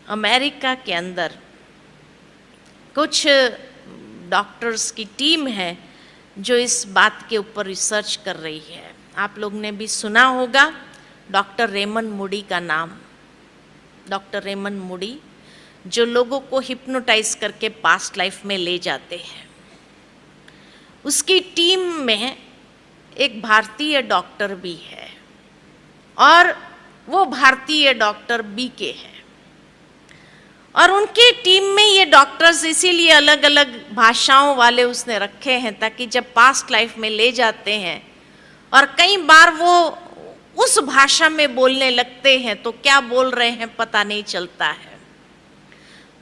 America के अंदर कुछ डॉक्टर्स की टीम है जो इस बात के ऊपर रिसर्च कर रही है। आप लोग ने भी सुना होगा डॉक्टर रेमंड मूडी का नाम। डॉक्टर रेमंड मूडी जो लोगों को हिप्नोटाइज करके पास्ट लाइफ में ले जाते हैं, उसकी टीम में एक भारतीय डॉक्टर भी है और वो भारतीय डॉक्टर बीके है। और उनकी टीम में ये डॉक्टर्स इसीलिए अलग अलग भाषाओं वाले उसने रखे हैं ताकि जब पास्ट लाइफ में ले जाते हैं और कई बार वो उस भाषा में बोलने लगते हैं तो क्या बोल रहे हैं पता नहीं चलता है।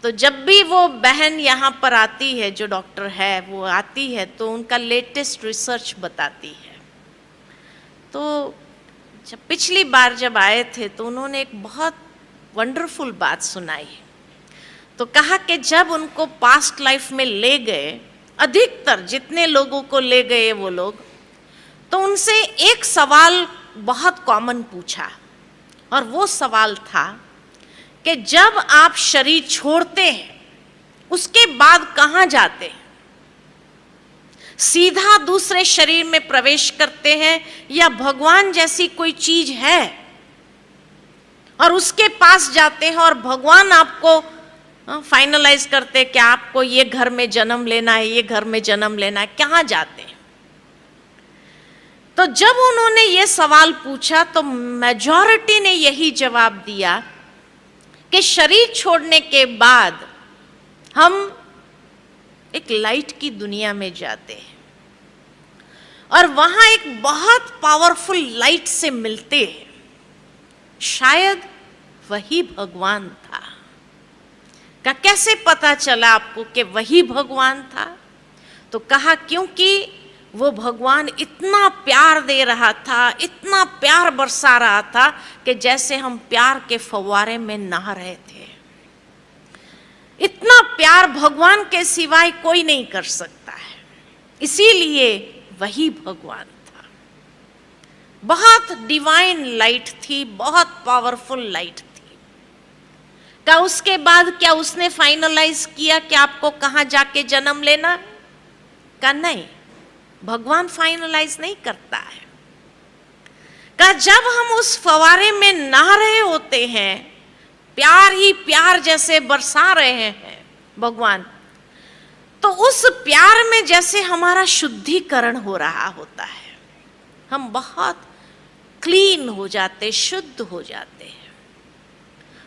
तो जब भी वो बहन यहाँ पर आती है, जो डॉक्टर है वो आती है, तो उनका लेटेस्ट रिसर्च बताती है। तो जब पिछली बार जब आए थे तो उन्होंने एक बहुत वंडरफुल बात सुनाई। तो कहा कि जब उनको पास्ट लाइफ में ले गए, अधिकतर जितने लोगों को ले गए वो लोग, तो उनसे एक सवाल बहुत कॉमन पूछा और वो सवाल था कि जब आप शरीर छोड़ते हैं उसके बाद कहाँ जाते हैं? सीधा दूसरे शरीर में प्रवेश करते हैं या भगवान जैसी कोई चीज है और उसके पास जाते हैं और भगवान आपको फाइनलाइज करते हैं कि आपको ये घर में जन्म लेना है, ये घर में जन्म लेना है, कहाँ जाते हैं? तो जब उन्होंने ये सवाल पूछा तो मेजॉरिटी ने यही जवाब दिया कि शरीर छोड़ने के बाद हम एक लाइट की दुनिया में जाते हैं और वहां एक बहुत पावरफुल लाइट से मिलते हैं। शायद वही भगवान था। का कैसे पता चला आपको कि वही भगवान था? तो कहा क्योंकि वो भगवान इतना प्यार दे रहा था, इतना प्यार बरसा रहा था कि जैसे हम प्यार के फव्वारे में नहा रहे थे। इतना प्यार भगवान के सिवाय कोई नहीं कर सकता है, इसीलिए वही भगवान था। बहुत डिवाइन लाइट थी, बहुत पावरफुल लाइट थी। का उसके बाद क्या उसने फाइनलाइज किया कि आपको कहाँ जाके जन्म लेना? का नहीं, भगवान फाइनलाइज नहीं करता है। का जब हम उस फवारे में नहा रहे होते हैं, प्यार ही प्यार जैसे बरसा रहे हैं भगवान, तो उस प्यार में जैसे हमारा शुद्धिकरण हो रहा होता है, हम बहुत क्लीन हो जाते, शुद्ध हो जाते हैं।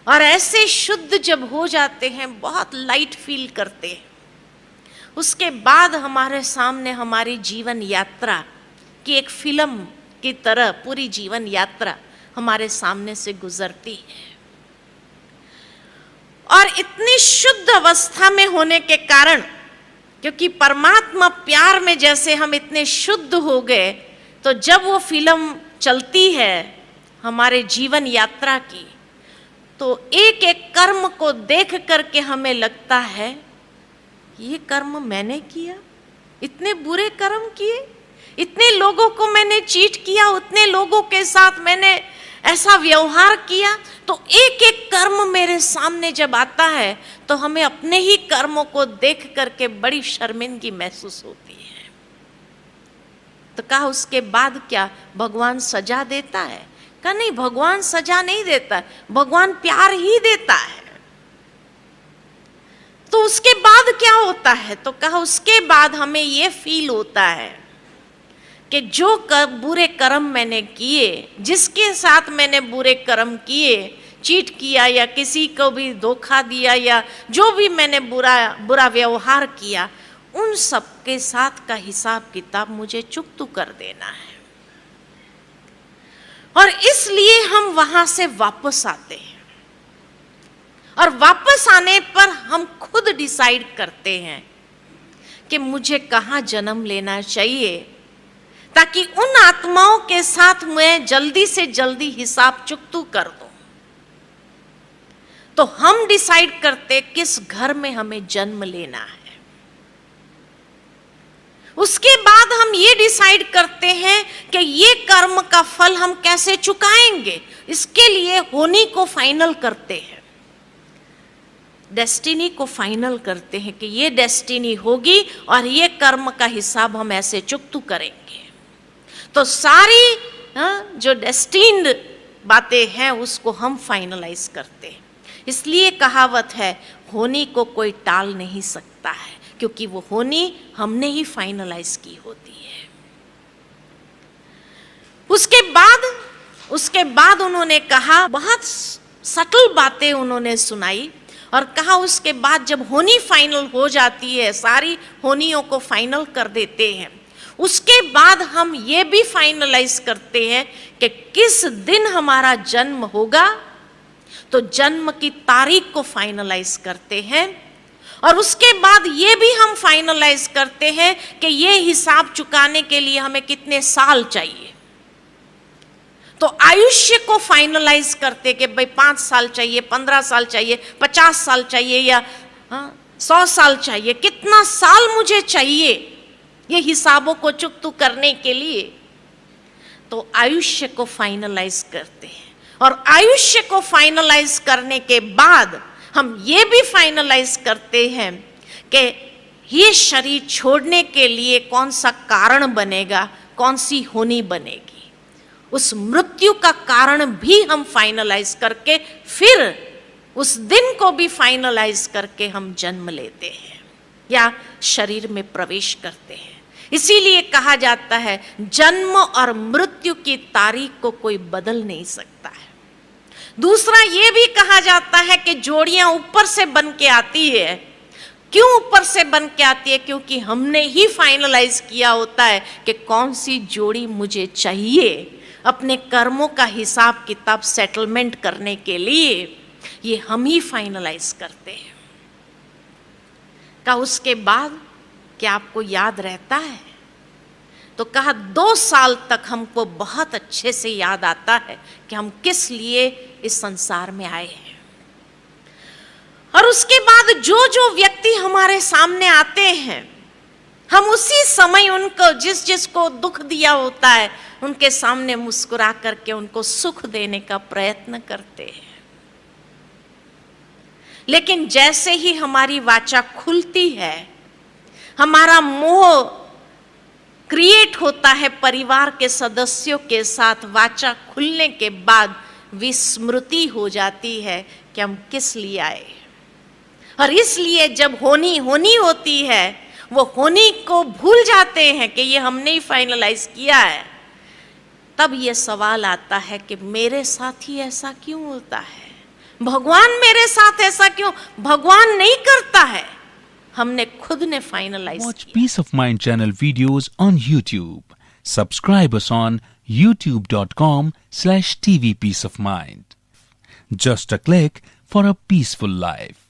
और ऐसे शुद्ध जब हो जाते हैं, बहुत लाइट फील करते हैं, उसके बाद हमारे सामने हमारी जीवन यात्रा की एक फिल्म की तरह पूरी जीवन यात्रा हमारे सामने से गुजरती है। और इतनी शुद्ध अवस्था में होने के कारण, क्योंकि परमात्मा प्यार में जैसे हम इतने शुद्ध हो गए, तो जब वो फिल्म चलती है हमारे जीवन यात्रा की, तो एक एक कर्म को देख करके हमें लगता है ये कर्म मैंने किया, इतने बुरे कर्म किए, इतने लोगों को मैंने चीट किया, उतने लोगों के साथ मैंने ऐसा व्यवहार किया। तो एक एक कर्म मेरे सामने जब आता है तो हमें अपने ही कर्मों को देख करके बड़ी शर्मिंदगी महसूस होती है। तो कहा उसके बाद क्या भगवान सजा देता है? कहा नहीं, भगवान सजा नहीं देता, भगवान प्यार ही देता है। तो उसके बाद क्या होता है? तो कहा उसके बाद हमें ये फील होता है कि जो बुरे कर्म मैंने किए, जिसके साथ मैंने बुरे कर्म किए, चीट किया या किसी को भी धोखा दिया या जो भी मैंने बुरा व्यवहार किया, उन सब के साथ का हिसाब किताब मुझे चुकता कर देना है। और इसलिए हम वहां से वापस आते हैं और वापस आने पर हम खुद डिसाइड करते हैं कि मुझे कहाँ जन्म लेना चाहिए, ताकि उन आत्माओं के साथ मैं जल्दी से जल्दी हिसाब चुकता कर दूं। तो हम डिसाइड करते किस घर में हमें जन्म लेना है। उसके बाद हम ये डिसाइड करते हैं कि ये कर्म का फल हम कैसे चुकाएंगे, इसके लिए होनी को फाइनल करते हैं। डेस्टिनी को फाइनल करते हैं कि ये डेस्टिनी होगी और ये कर्म का हिसाब हम ऐसे चुकतू करेंगे। तो सारी जो डेस्टिन्ड बातें हैं उसको हम फाइनलाइज करते हैं। इसलिए कहावत है, होनी को कोई टाल नहीं सकता है, क्योंकि वो होनी हमने ही फाइनलाइज की होती है। उसके बाद उन्होंने कहा, बहुत सटल बातें उन्होंने सुनाई और कहा उसके बाद जब होनी फाइनल हो जाती है, सारी होनियों को फाइनल कर देते हैं, उसके बाद हम ये भी फाइनलाइज करते हैं कि किस दिन हमारा जन्म होगा। तो जन्म की तारीख को फाइनलाइज करते हैं और उसके बाद ये भी हम फाइनलाइज करते हैं कि ये हिसाब चुकाने के लिए हमें कितने साल चाहिए। तो आयुष्य को फाइनलाइज करते कि भाई 5 साल चाहिए, 15 साल चाहिए, 50 साल चाहिए या 100 साल चाहिए, कितना साल मुझे चाहिए ये हिसाबों को चुकतू करने के लिए। तो आयुष्य को फाइनलाइज करते हैं और आयुष्य को फाइनलाइज करने के बाद हम ये भी फाइनलाइज करते हैं कि ये शरीर छोड़ने के लिए कौन सा कारण बनेगा, कौन सी होनी बनेगी। उस मृत्यु का कारण भी हम फाइनलाइज करके फिर उस दिन को भी फाइनलाइज करके हम जन्म लेते हैं या शरीर में प्रवेश करते हैं। इसीलिए कहा जाता है जन्म और मृत्यु की तारीख को कोई बदल नहीं सकता है। दूसरा ये भी कहा जाता है कि जोड़ियां ऊपर से बन के आती है। क्यों ऊपर से बन के आती है? क्योंकि हमने ही फाइनलाइज किया होता है कि कौन सी जोड़ी मुझे चाहिए अपने कर्मों का हिसाब किताब सेटलमेंट करने के लिए। ये हम ही फाइनलाइज करते हैं। का उसके बाद क्या आपको याद रहता है? तो कहा 2 साल तक हमको बहुत अच्छे से याद आता है कि हम किस लिए इस संसार में आए हैं। और उसके बाद जो जो व्यक्ति हमारे सामने आते हैं, हम उसी समय उनको जिसको दुख दिया होता है उनके सामने मुस्कुरा करके उनको सुख देने का प्रयत्न करते हैं। लेकिन जैसे ही हमारी वाचा खुलती है, हमारा मोह क्रिएट होता है परिवार के सदस्यों के साथ, वाचा खुलने के बाद विस्मृति हो जाती है कि हम किस लिए आए। और इसलिए जब होनी होती है, वो होनी को भूल जाते हैं कि ये हमने ही फाइनलाइज किया है। तब ये सवाल आता है कि मेरे साथ ही ऐसा क्यों होता है? भगवान मेरे साथ ऐसा क्यों? भगवान नहीं करता है, हमने खुद ने फाइनलाइज किया। Watch Peace of Mind channel videos on YouTube. Subscribe us on youtube.com/tvpeaceofmind. Just a click for a peaceful life.